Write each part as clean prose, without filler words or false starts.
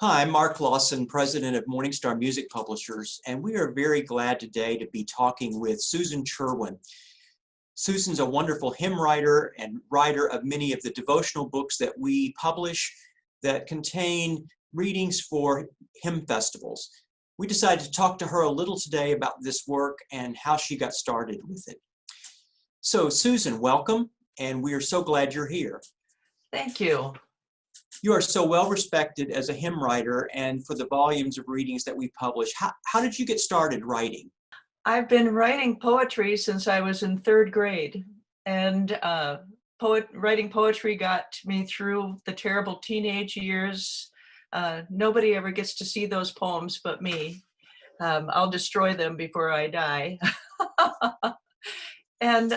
Hi, I'm Mark Lawson, president of MorningStar Music Publishers, and we are very glad today to be talking with Susan Cherwien. Susan's a wonderful hymn writer and writer of many of the devotional books that we publish that contain readings for hymn festivals. We decided to talk to her a little today about this work and how she got started with it. So Susan, welcome, and we are so glad you're here. Thank you. You are so well respected as a hymn writer and for the volumes of readings that we publish. How did you get started writing? I've been writing poetry since I was in third grade, and writing poetry got me through the terrible teenage years. Nobody ever gets to see those poems but me. I'll destroy them before I die. And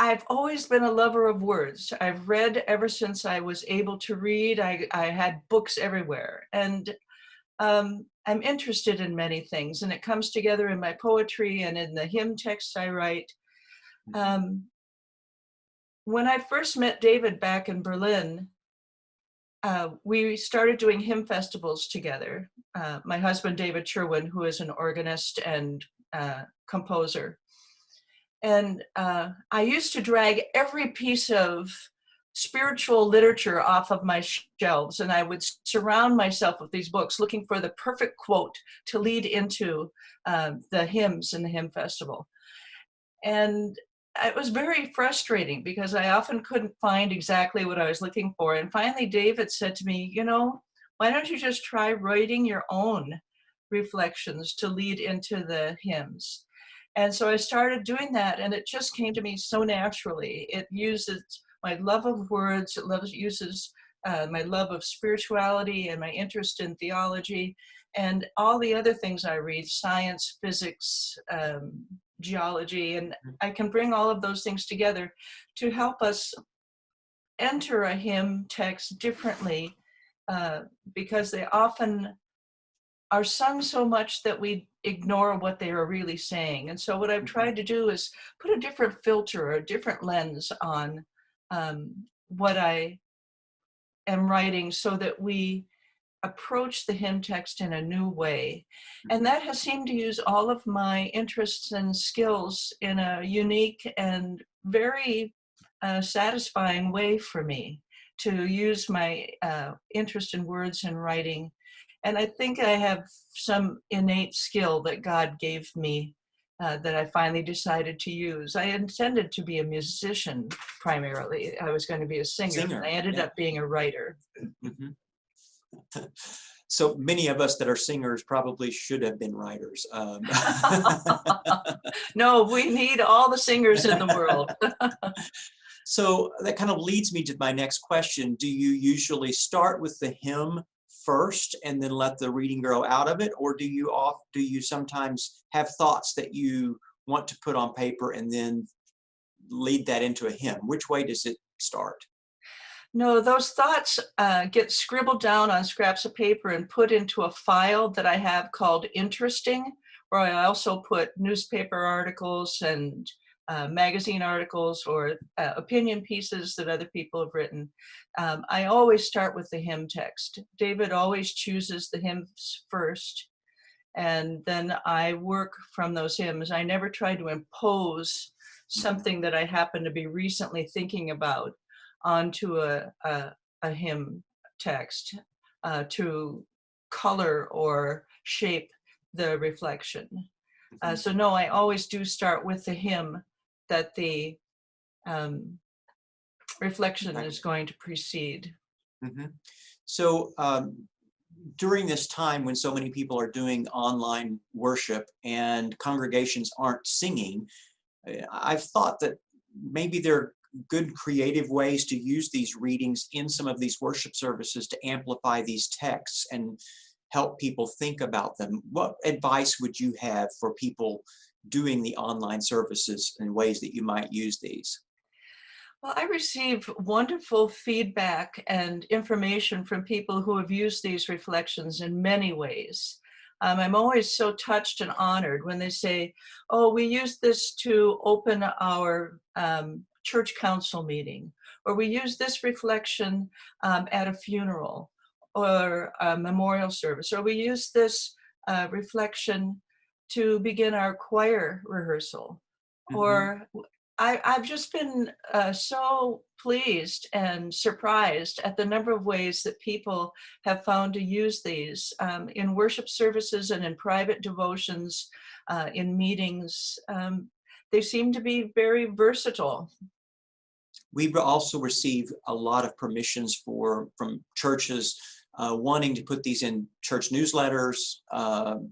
I've always been a lover of words. I've read ever since I was able to read. I had books everywhere. And I'm interested in many things, and it comes together in my poetry and in the hymn texts I write. When I first met David back in Berlin, we started doing hymn festivals together. My husband, David Cherwien, who is an organist and composer. And I used to drag every piece of spiritual literature off of my shelves, and I would surround myself with these books looking for the perfect quote to lead into the hymns in the hymn festival. And it was very frustrating because I often couldn't find exactly what I was looking for. And finally, David said to me, why don't you just try writing your own reflections to lead into the hymns? And so I started doing that, and it just came to me so naturally. It uses my love of words, uses my love of spirituality and my interest in theology, and all the other things I read, science, physics, geology, and I can bring all of those things together to help us enter a hymn text differently, because they often are sung so much that we ignore what they are really saying. And so what I've tried to do is put a different filter or a different lens on what I am writing so that we approach the hymn text in a new way. And that has seemed to use all of my interests and skills in a unique and very satisfying way for me to use my interest in words and writing. And I think I have some innate skill that God gave me that I finally decided to use. I intended to be a musician primarily. I was going to be a singer. I ended up being a writer. Mm-hmm. So many of us that are singers probably should have been writers. No, we need all the singers in the world. So that kind of leads me to my next question. Do you usually start with the hymn first and then let the reading grow out of it, or do you sometimes have thoughts that you want to put on paper and then lead that into a hymn? Which way does it start? No, those thoughts get scribbled down on scraps of paper and put into a file that I have called Interesting, where I also put newspaper articles and magazine articles or opinion pieces that other people have written. I always start with the hymn text. David always chooses the hymns first, and then I work from those hymns. I never try to impose something that I happen to be recently thinking about onto a hymn text to color or shape the reflection. So no, I always do start with the hymn that the reflection is going to precede. Mm-hmm. So during this time when so many people are doing online worship and congregations aren't singing, I've thought that maybe there are good creative ways to use these readings in some of these worship services to amplify these texts and help people think about them. What advice would you have for people doing the online services and ways that you might use these? Well, I receive wonderful feedback and information from people who have used these reflections in many ways. I'm always so touched and honored when they say, oh, we used this to open our church council meeting, or we use this reflection at a funeral or a memorial service, or we use this reflection to begin our choir rehearsal. Or I've just been so pleased and surprised at the number of ways that people have found to use these in worship services and in private devotions, in meetings. They seem to be very versatile. We also receive a lot of permissions from churches wanting to put these in church newsletters,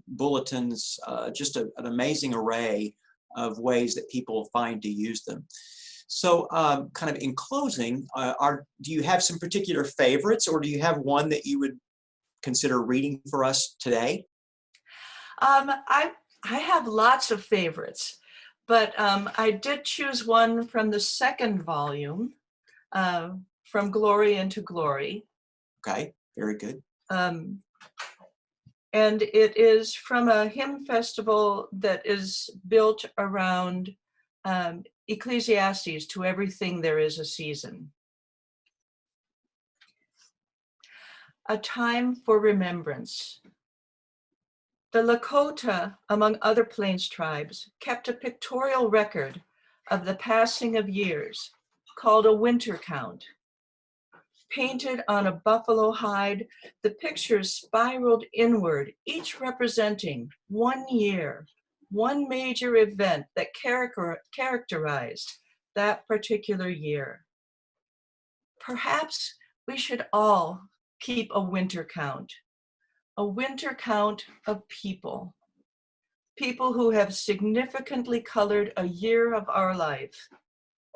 bulletins, just an amazing array of ways that people find to use them. So kind of in closing, do you have some particular favorites, or do you have one that you would consider reading for us today? I have lots of favorites, but I did choose one from the second volume, From Glory into Glory. Okay, very good. And it is from a hymn festival that is built around Ecclesiastes, to everything there is a season. A time for remembrance. The Lakota, among other Plains tribes, kept a pictorial record of the passing of years called a winter count. Painted on a buffalo hide, the pictures spiraled inward, each representing 1 year, one major event that characterized that particular year. Perhaps we should all keep a winter count of people who have significantly colored a year of our life,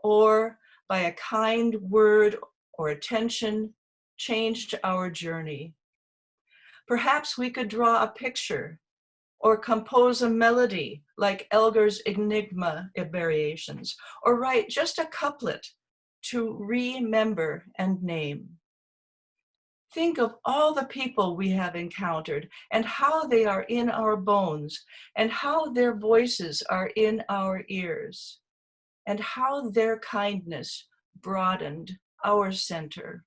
or by a kind word or attention changed our journey. Perhaps we could draw a picture or compose a melody like Elgar's Enigma variations, or write just a couplet to remember and name. Think of all the people we have encountered and how they are in our bones, and how their voices are in our ears, and how their kindness broadened our center.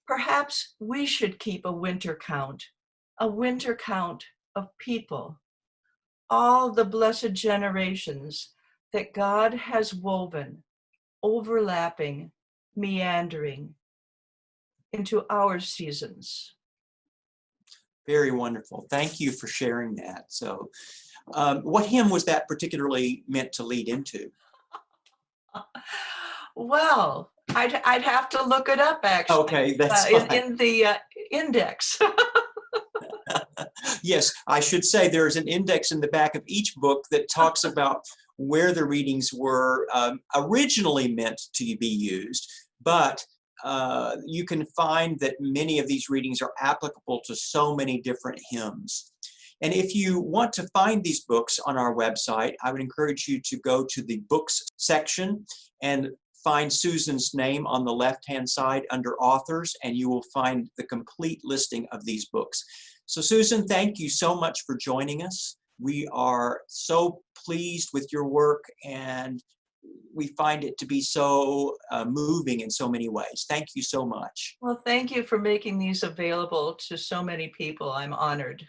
Perhaps we should keep a winter count of people, all the blessed generations that God has woven, overlapping, meandering into our seasons. Very wonderful. Thank you for sharing that. So what hymn was that particularly meant to lead into? Well, I'd have to look it up, actually. Okay, that's fine. In the index. Yes, I should say there's an index in the back of each book that talks about where the readings were originally meant to be used, but you can find that many of these readings are applicable to so many different hymns. And if you want to find these books on our website, I would encourage you to go to the books section and find Susan's name on the left-hand side under authors, and you will find the complete listing of these books. So Susan, thank you so much for joining us. We are so pleased with your work, and we find it to be so moving in so many ways. Thank you so much. Well, thank you for making these available to so many people. I'm honored.